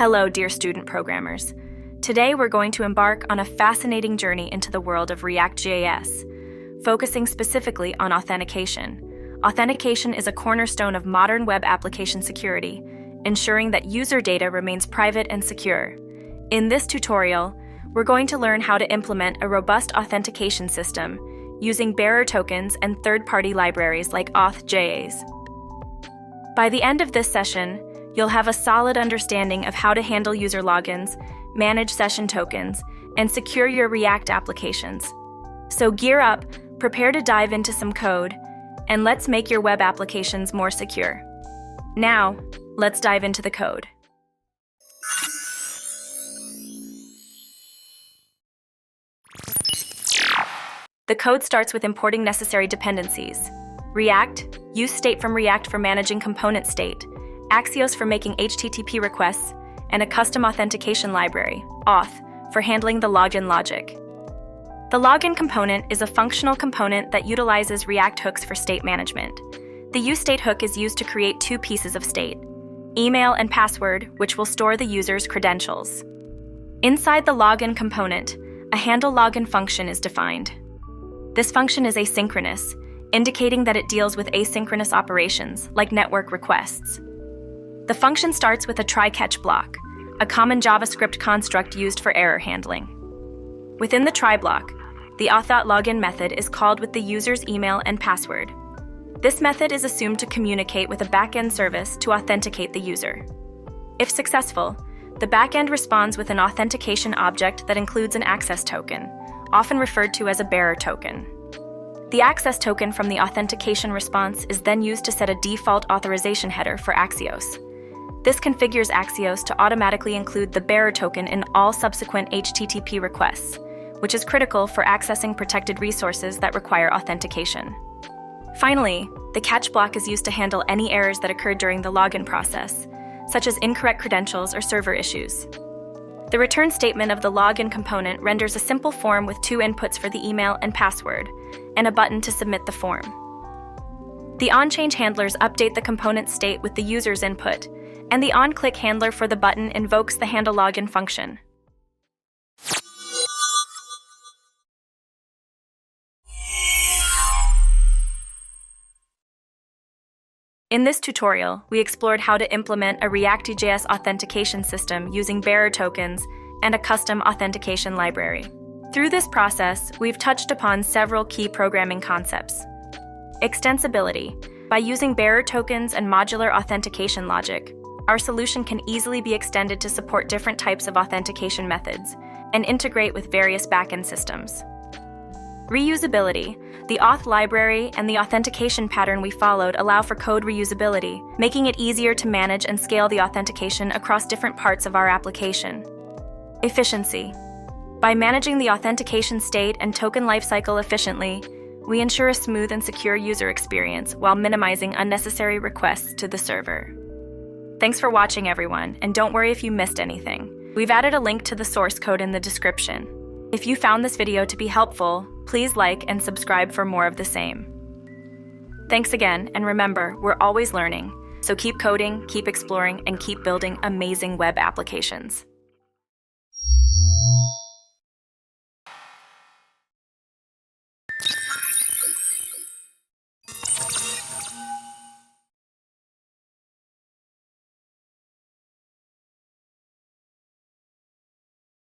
Hello, dear student programmers. Today we're going to embark on a fascinating journey into the world of ReactJS, focusing specifically on authentication. Authentication is a cornerstone of modern web application security, ensuring that user data remains private and secure. In this tutorial, we're going to learn how to implement a robust authentication system using bearer tokens and third-party libraries like auth.js. By the end of this session, you'll have a solid understanding of how to handle user logins, manage session tokens, and secure your React applications. So gear up, prepare to dive into some code, and let's make your web applications more secure. Now, let's dive into the code. The code starts with importing necessary dependencies: React, use state from React for managing component state, Axios for making HTTP requests, and a custom authentication library, auth, for handling the login logic. The login component is a functional component that utilizes React hooks for state management. The useState hook is used to create two pieces of state: email and password, which will store the user's credentials. Inside the login component, a handle login function is defined. This function is asynchronous, indicating that it deals with asynchronous operations, like network requests. The function starts with a try-catch block, a common JavaScript construct used for error handling. Within the try block, the auth.login method is called with the user's email and password. This method is assumed to communicate with a backend service to authenticate the user. If successful, the backend responds with an authentication object that includes an access token, often referred to as a bearer token. The access token from the authentication response is then used to set a default authorization header for Axios. This configures Axios to automatically include the bearer token in all subsequent HTTP requests, which is critical for accessing protected resources that require authentication. Finally, the catch block is used to handle any errors that occurred during the login process, such as incorrect credentials or server issues. The return statement of the login component renders a simple form with two inputs for the email and password, and a button to submit the form. The onChange handlers update the component state with the user's input, and the onClick handler for the button invokes the handle login function. In this tutorial, we explored how to implement a ReactJS authentication system using bearer tokens and a custom authentication library. Through this process, we've touched upon several key programming concepts. Extensibility. By using bearer tokens and modular authentication logic, our solution can easily be extended to support different types of authentication methods and integrate with various backend systems. Reusability. The auth library and the authentication pattern we followed allow for code reusability, making it easier to manage and scale the authentication across different parts of our application. Efficiency. By managing the authentication state and token lifecycle efficiently, we ensure a smooth and secure user experience while minimizing unnecessary requests to the server. Thanks for watching, everyone, and don't worry if you missed anything. We've added a link to the source code in the description. If you found this video to be helpful, please like and subscribe for more of the same. Thanks again, and remember, we're always learning, so keep coding, keep exploring, and keep building amazing web applications.